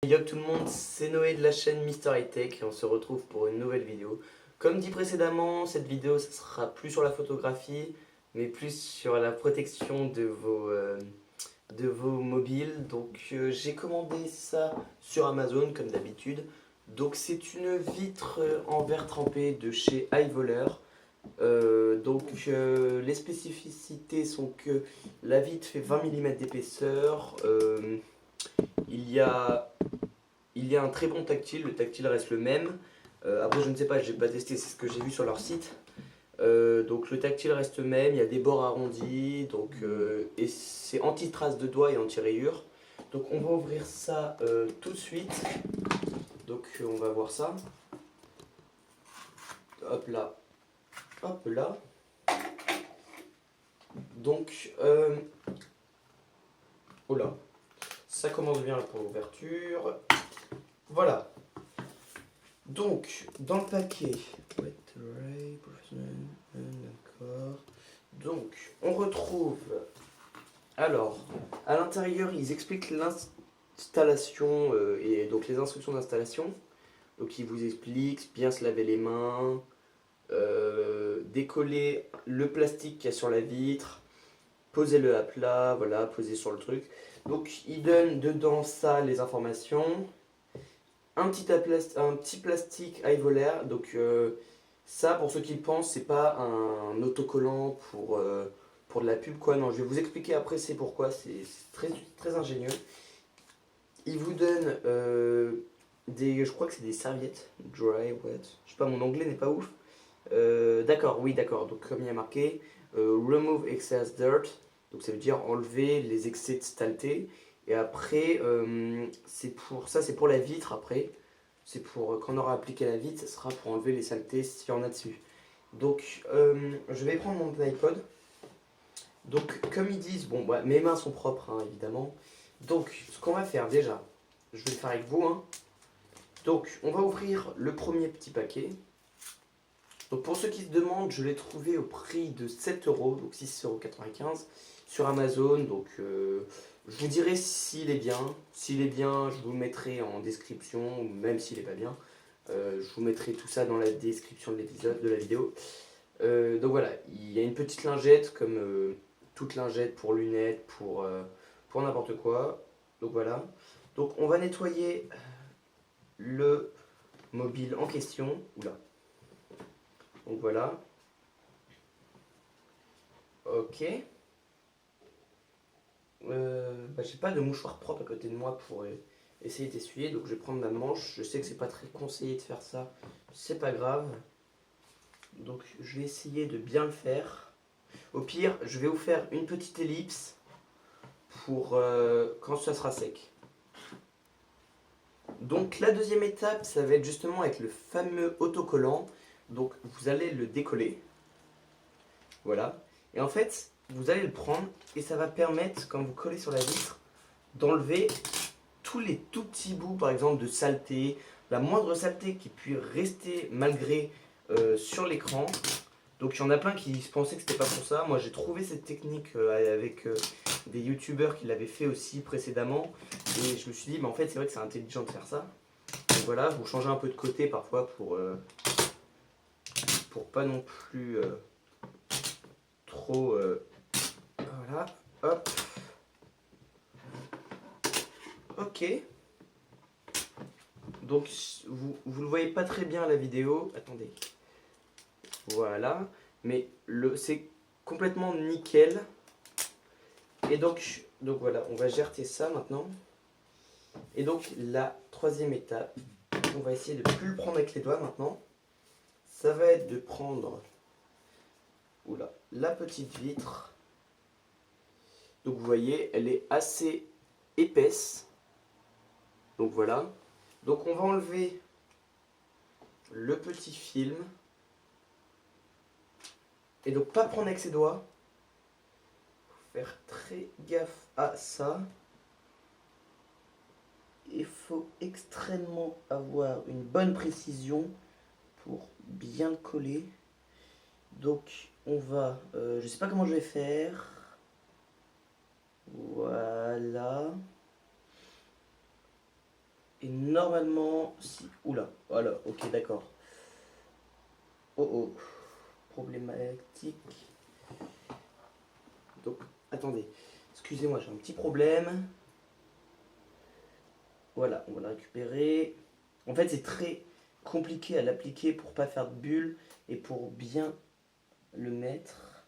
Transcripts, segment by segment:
Yo tout le monde, c'est Noé de la chaîne Mister High Tech et on se retrouve pour une nouvelle vidéo. Comme dit précédemment, cette vidéo ça sera plus sur la photographie, mais plus sur la protection de vos mobiles. Donc j'ai commandé ça sur Amazon comme d'habitude. Donc c'est une vitre en verre trempé de chez iVoleur. Les spécificités sont que la vitre fait 20 mm d'épaisseur. Il y a Il y a un très bon tactile, le tactile reste le même. Après, je ne sais pas, j'ai pas testé, c'est ce que j'ai vu sur leur site. Donc le tactile reste le même, il y a des bords arrondis, et c'est anti-trace de doigts et anti-rayures. Donc on va ouvrir ça tout de suite. Donc on va voir ça. Hop là, hop là. Donc, oh là, ça commence bien pour l'ouverture. Voilà. Donc, dans le paquet, d'accord. Donc, on retrouve. Alors, à l'intérieur, ils expliquent l'installation et donc les instructions d'installation. Donc, ils vous expliquent bien se laver les mains, décoller le plastique qu'il y a sur la vitre, poser-le à plat, voilà, poser sur le truc. Donc, ils donnent dedans ça les informations. Un petit plastique iVolair, ça pour ceux qui le pensent, c'est pas un autocollant pour de la pub quoi, non je vais vous expliquer après c'est pourquoi, c'est très, très ingénieux. Il vous donne je crois que c'est des serviettes, dry, wet, je sais pas mon anglais n'est pas ouf. D'accord, oui d'accord, donc comme il y a marqué, remove excess dirt, donc ça veut dire enlever les excès de saleté. Et après, c'est pour la vitre après. C'est pour quand on aura appliqué la vitre, ça sera pour enlever les saletés s'il y en a dessus. Donc, je vais prendre mon iPod. Donc, comme ils disent, bon, bah, mes mains sont propres, hein, évidemment. Donc, ce qu'on va faire déjà, je vais le faire avec vous. Hein. Donc, on va ouvrir le premier petit paquet. Donc, pour ceux qui se demandent, je l'ai trouvé au prix de 7 euros, donc 6,95 € sur Amazon. Donc, je vous dirai s'il est bien. S'il est bien, je vous le mettrai en description, ou même s'il n'est pas bien. Je vous mettrai tout ça dans la description de l'épisode, de la vidéo. Donc voilà, il y a une petite lingette, comme toute lingette pour lunettes, pour n'importe quoi. Donc voilà. Donc on va nettoyer le mobile en question. Oula. Donc voilà. Ok. J'ai pas de mouchoir propre à côté de moi pour essayer d'essuyer, donc je vais prendre ma manche. Je sais que c'est pas très conseillé de faire ça, c'est pas grave. Donc je vais essayer de bien le faire. Au pire, je vais vous faire une petite ellipse pour quand ça sera sec. Donc la deuxième étape, ça va être justement avec le fameux autocollant. Donc vous allez le décoller. Voilà. Et en fait, vous allez le prendre et ça va permettre, quand vous collez sur la vitre, d'enlever tous les tout petits bouts, par exemple, de saleté, la moindre saleté qui puisse rester malgré sur l'écran. Donc il y en a plein qui pensaient que c'était pas pour ça. Moi j'ai trouvé cette technique avec des youtubeurs qui l'avaient fait aussi précédemment. Et je me suis dit, mais en fait c'est vrai que c'est intelligent de faire ça. Donc voilà, vous changez un peu de côté parfois pour pas non plus trop... voilà, hop. Ok. Donc vous le voyez pas très bien à la vidéo. Attendez. Voilà. Mais c'est complètement nickel. Et donc voilà, on va gerter ça maintenant. Et donc la troisième étape, on va essayer de ne plus le prendre avec les doigts maintenant. Ça va être de prendre la petite vitre. Donc vous voyez, elle est assez épaisse. Donc voilà. Donc on va enlever le petit film. Et donc pas prendre avec ses doigts. Faut faire très gaffe à ça. Il faut extrêmement avoir une bonne précision pour bien coller. Donc on va, je sais pas comment je vais faire. Voilà. Et normalement, si... Oula, voilà, ok, d'accord. Oh oh, problématique. Donc, attendez, excusez-moi, j'ai un petit problème. Voilà, on va le récupérer. En fait, c'est très compliqué à l'appliquer pour pas faire de bulles et pour bien le mettre.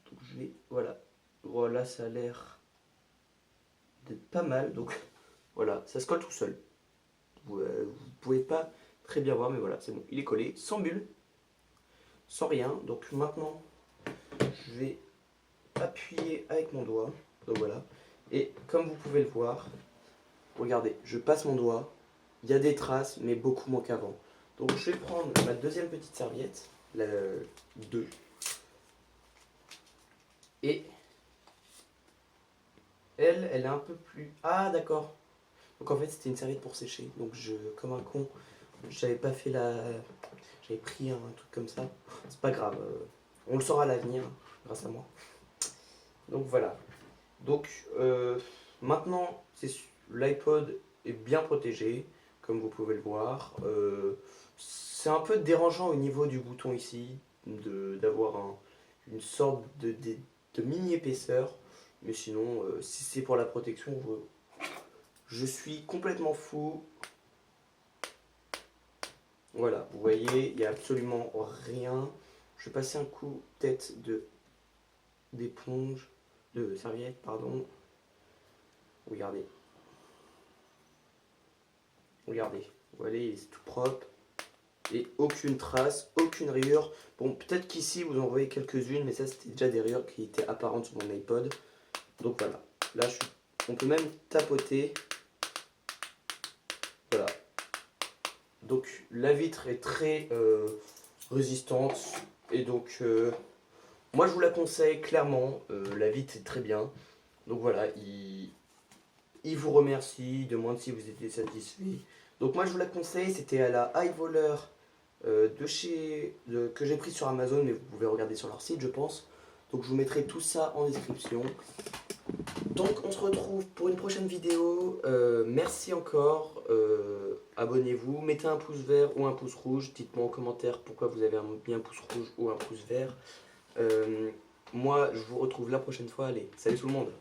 Donc, je vais... Voilà. Voilà, ça a l'air d'être pas mal. Donc, voilà, ça se colle tout seul. Vous pouvez pas très bien voir, mais voilà, c'est bon. Il est collé, sans bulle, sans rien. Donc maintenant, je vais appuyer avec mon doigt. Donc voilà. Et comme vous pouvez le voir, regardez, je passe mon doigt. Il y a des traces, mais beaucoup moins qu'avant. Donc je vais prendre ma deuxième petite serviette, la 2. Et elle est un peu plus... Ah d'accord. Donc en fait c'était une serviette pour sécher. Donc comme un con, j'avais pas fait la... J'avais pris un truc comme ça. C'est pas grave. On le saura à l'avenir, grâce à moi. Donc voilà. Donc maintenant, l'iPod est bien protégé, comme vous pouvez le voir. C'est un peu dérangeant au niveau du bouton ici, d'avoir une sorte de mini épaisseur. Mais sinon, si c'est pour la protection, je suis complètement fou. Voilà, vous voyez, il n'y a absolument rien. Je vais passer un coup tête d'éponge, de serviette, pardon. Regardez. Regardez. Vous voyez, c'est tout propre. Et aucune trace, aucune rayure. Bon, peut-être qu'ici, vous en voyez quelques-unes, mais ça, c'était déjà des rayures qui étaient apparentes sur mon iPod. Donc voilà. Là, on peut même tapoter. Voilà. Donc, la vitre est très résistante. Et donc, moi, je vous la conseille clairement. La vitre est très bien. Donc voilà, il vous remercie, il demande si vous étiez satisfait. Donc moi je vous la conseille, c'était à la High Voleur que j'ai pris sur Amazon, mais vous pouvez regarder sur leur site je pense. Donc je vous mettrai tout ça en description. Donc on se retrouve pour une prochaine vidéo. Merci encore, abonnez-vous, mettez un pouce vert ou un pouce rouge. Dites-moi en commentaire pourquoi vous avez mis un pouce rouge ou un pouce vert. Moi je vous retrouve la prochaine fois, allez, salut tout le monde.